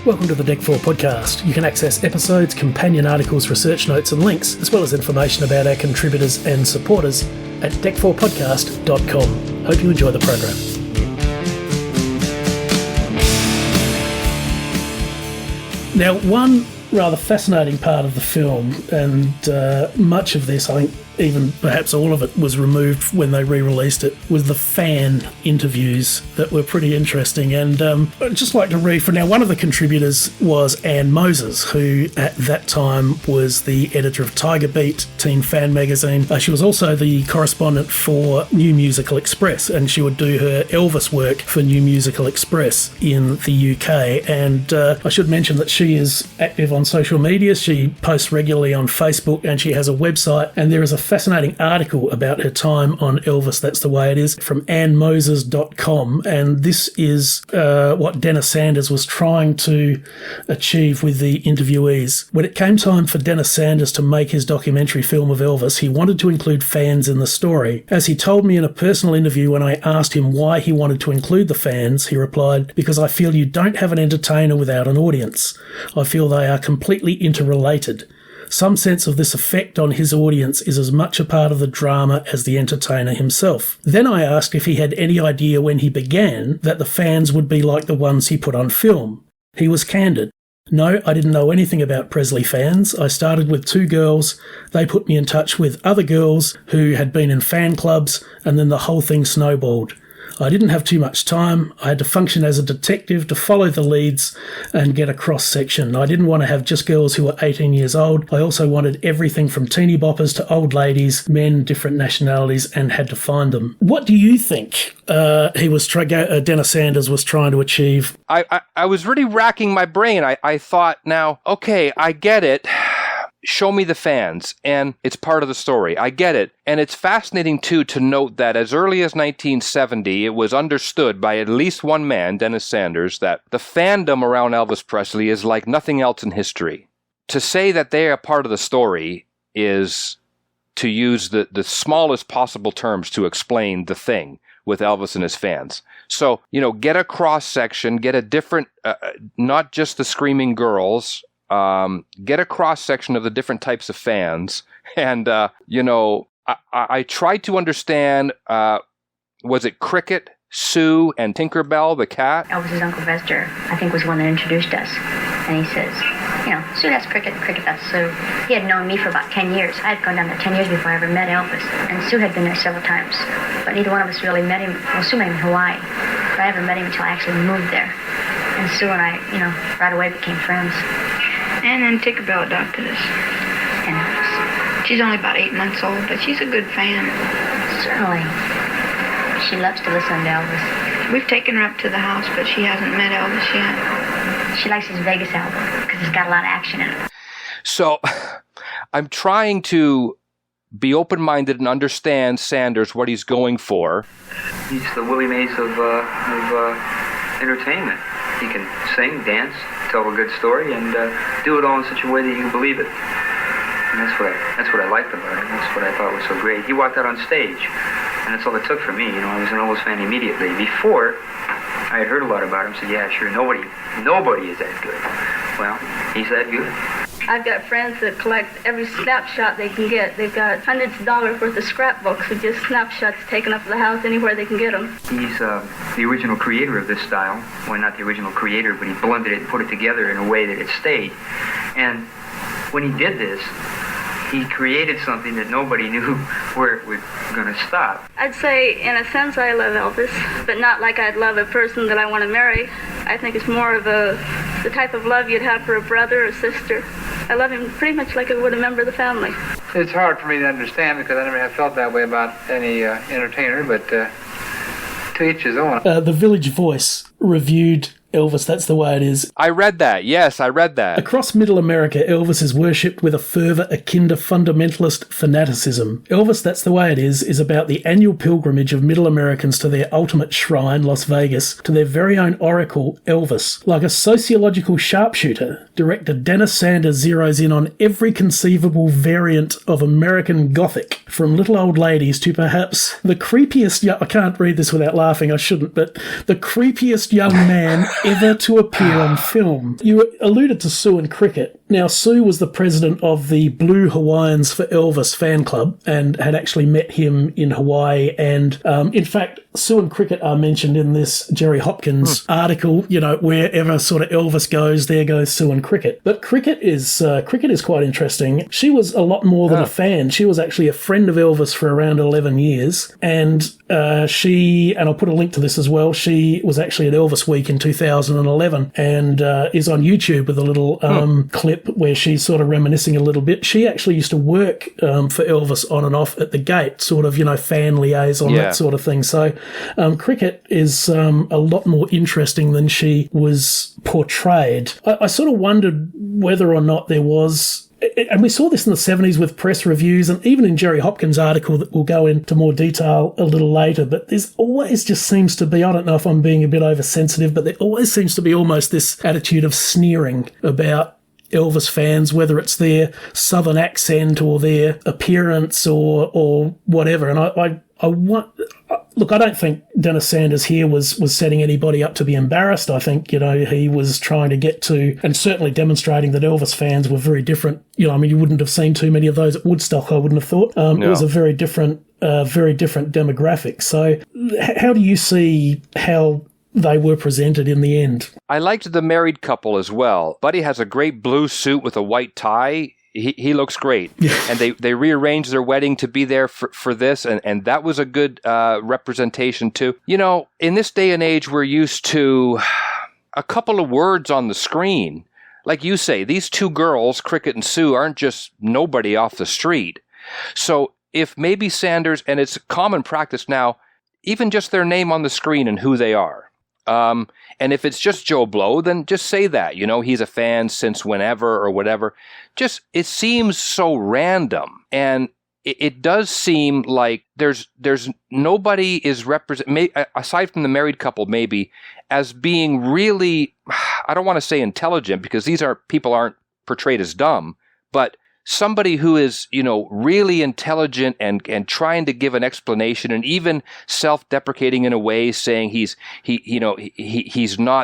Welcome to the Deck 4 podcast. You can access episodes, companion articles, research notes and links, as well as information about our contributors and supporters at deck4podcast.com. Hope you enjoy the program. Now, one rather fascinating part of the film, and much of this, I think even perhaps all of it was removed when they re-released it, was the fan interviews that were pretty interesting. And I'd just like to read for now, one of the contributors was Anne Moses, who at that time was the editor of Tiger Beat, teen fan magazine. She was also the correspondent for New Musical Express, and she would do her Elvis work for New Musical Express in the UK. And I should mention that she is active on social media. She posts regularly on Facebook, and she has a website, and there is a fascinating article about her time on Elvis, That's the Way It Is, from AnneMoses.com, and this is what Dennis Sanders was trying to achieve with the interviewees. When it came time for Dennis Sanders to make his documentary film of Elvis, he wanted to include fans in the story. As he told me in a personal interview when I asked him why he wanted to include the fans, he replied, "Because I feel you don't have an entertainer without an audience. I feel they are completely interrelated. Some sense of this effect on his audience is as much a part of the drama as the entertainer himself." Then I asked if he had any idea when he began that the fans would be like the ones he put on film. He was candid. "No, I didn't know anything about Presley fans. I started with two girls. They put me in touch with other girls who had been in fan clubs, and then the whole thing snowballed. I didn't have too much time. I had to function as a detective to follow the leads and get a cross-section. I didn't want to have just girls who were 18 years old. I also wanted everything from teeny boppers to old ladies, men, different nationalities, and had to find them." What do you think Dennis Sanders was trying to achieve? I was really racking my brain. I thought, now, okay, I get it. Show me the fans, and it's part of the story. I get it. And it's fascinating, too, to note that as early as 1970, it was understood by at least one man, Dennis Sanders, that the fandom around Elvis Presley is like nothing else in history. To say that they are part of the story is to use the smallest possible terms to explain the thing with Elvis and his fans. So, get a cross-section, get a different, not just the screaming girls, get a cross-section of the different types of fans. And, I tried to understand, was it Cricket, Sue, and Tinkerbell, the cat? Elvis's Uncle Vester, I think, was the one that introduced us. And he says, Sue, that's Cricket, and Cricket, that's Sue. He had known me for about 10 years. I had gone down there 10 years before I ever met Elvis. And Sue had been there several times. But neither one of us really met him. Well, Sue met him in Hawaii. But I never met him until I actually moved there. And Sue and I, right away became friends. And then Tinkerbell adopted us. And Elvis. She's only about 8 months old, but she's a good fan. Certainly. She loves to listen to Elvis. We've taken her up to the house, but she hasn't met Elvis yet. She likes his Vegas album because it's got a lot of action in it. So I'm trying to be open-minded and understand Sanders, what he's going for. He's the Willie Mays of entertainment. He can sing, dance, tell a good story, and do it all in such a way that you can believe it. And that's what I liked about him. That's what I thought was so great. He walked out on stage, and that's all it took for me. I was an Elvis fan immediately. Before, I had heard a lot about him, so yeah, sure, nobody is that good. Well, he's that good. I've got friends that collect every snapshot they can get. They've got hundreds of dollars worth of scrapbooks with just snapshots taken up to the house anywhere they can get them. He's the original creator of this style. Well, not the original creator, but he blended it and put it together in a way that it stayed. And when he did this, he created something that nobody knew where it was going to stop. I'd say, in a sense, I love Elvis, but not like I'd love a person that I want to marry. I think it's more of the type of love you'd have for a brother or sister. I love him pretty much like I would a member of the family. It's hard for me to understand because I never have felt that way about any entertainer, but to each his own. The Village Voice reviewed Elvis, That's the Way It Is. I read that. Yes, I read that. Across Middle America, Elvis is worshipped with a fervour akin to fundamentalist fanaticism. Elvis, That's the Way It Is about the annual pilgrimage of Middle Americans to their ultimate shrine, Las Vegas, to their very own oracle, Elvis. Like a sociological sharpshooter, director Dennis Sanders zeroes in on every conceivable variant of American Gothic, from little old ladies to perhaps the creepiest, I can't read this without laughing, I shouldn't, but the creepiest young man ever to appear on film. You alluded to Sue and Cricket. Now, Sue was the president of the Blue Hawaiians for Elvis fan club and had actually met him in Hawaii. And in fact, Sue and Cricket are mentioned in this Jerry Hopkins article. You know, wherever sort of Elvis goes, there goes Sue and Cricket. But Cricket is quite interesting. She was a lot more than a fan. She was actually a friend of Elvis for around 11 years. And and I'll put a link to this as well, she was actually at Elvis Week in 2011 and is on YouTube with a little clip where she's sort of reminiscing a little bit. She actually used to work for Elvis on and off at the gate, sort of, you know, fan liaison, that sort of thing. So Cricket is a lot more interesting than she was portrayed. I sort of wondered whether or not there was, and we saw this in the 70s with press reviews and even in Jerry Hopkins' article that we'll go into more detail a little later, but there's always just seems to be, I don't know if I'm being a bit oversensitive, but there always seems to be almost this attitude of sneering about Elvis fans, whether it's their southern accent or their appearance or whatever. And I want... Look, I don't think Dennis Sanders here was setting anybody up to be embarrassed. I think, you know, he was trying to get to, and certainly demonstrating that Elvis fans were very different. You know, I mean, you wouldn't have seen too many of those at Woodstock, I wouldn't have thought. No. It was a very different demographic. So how do you see how they were presented in the end? I liked the married couple as well. Buddy has a great blue suit with a white tie. He looks great. And they rearranged their wedding to be there for this, and that was a good representation too. You know, in this day and age, we're used to a couple of words on the screen. Like you say, these two girls, Cricket and Sue, aren't just nobody off the street. So if maybe Sanders, and it's common practice now, even just their name on the screen and who they are. And if it's just Joe Blow, then just say that, you know, he's a fan since whenever or whatever. Just, it seems so random. And it does seem like there's nobody is aside from the married couple, maybe, as being really, I don't want to say intelligent, because people aren't portrayed as dumb, but somebody who is, you know, really intelligent and trying to give an explanation, and even self-deprecating in a way, saying he's not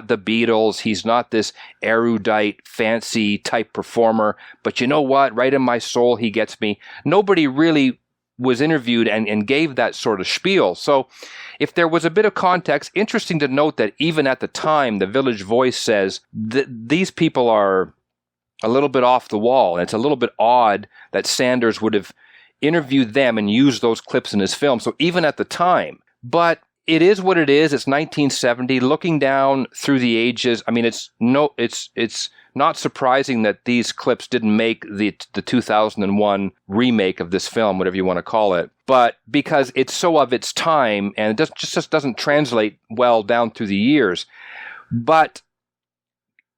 the Beatles, he's not this erudite, fancy type performer, but you know what? Right in my soul, he gets me. Nobody really was interviewed and gave that sort of spiel. So if there was a bit of context, interesting to note that even at the time, the Village Voice says that these people are a little bit off the wall. And it's a little bit odd that Sanders would have interviewed them and used those clips in his film. So even at the time, but it is what it is. It's 1970. Looking down through the ages, I mean, it's not surprising that these clips didn't make the 2001 remake of this film, whatever you want to call it. But because it's so of its time, and it just doesn't translate well down through the years. But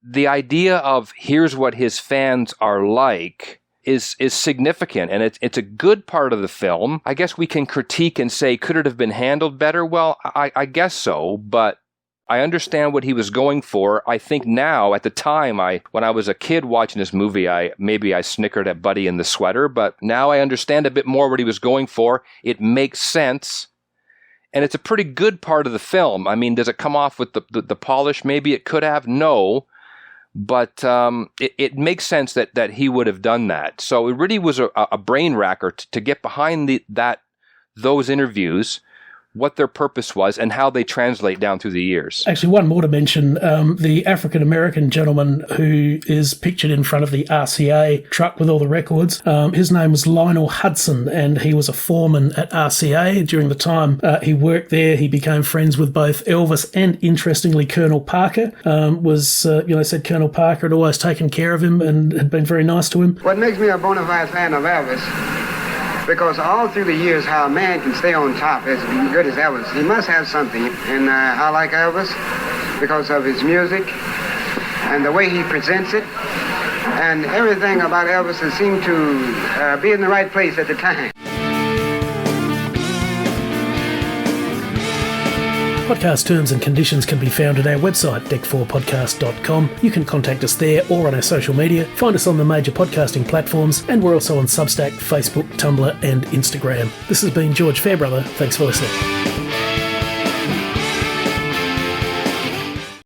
the idea of here's what his fans are like is significant, and it's a good part of the film. I guess we can critique and say, could it have been handled better? Well, I guess so, but I understand what he was going for. I think now, at the time, when I was a kid watching this movie, I snickered at Buddy in the sweater, but now I understand a bit more what he was going for. It makes sense. And it's a pretty good part of the film. I mean, does it come off with the polish? Maybe it could have. No. But it makes sense that he would have done that. So it really was a brain racker to get behind those interviews, what their purpose was, and how they translate down through the years. Actually, one more to mention, the African-American gentleman who is pictured in front of the RCA truck with all the records, his name was Lionel Hudson, and he was a foreman at RCA. During the time he worked there, he became friends with both Elvis and, interestingly, Colonel Parker. Said Colonel Parker had always taken care of him and had been very nice to him. What makes me a bona fide fan of Elvis, because all through the years, how a man can stay on top as good as Elvis, he must have something. And I like Elvis because of his music and the way he presents it, and everything about Elvis that seemed to be in the right place at the time. Podcast terms and conditions can be found at our website, deck4podcast.com. You can contact us there or on our social media. Find us on the major podcasting platforms, and we're also on Substack, Facebook, Tumblr, and Instagram. This has been George Fairbrother. Thanks for listening.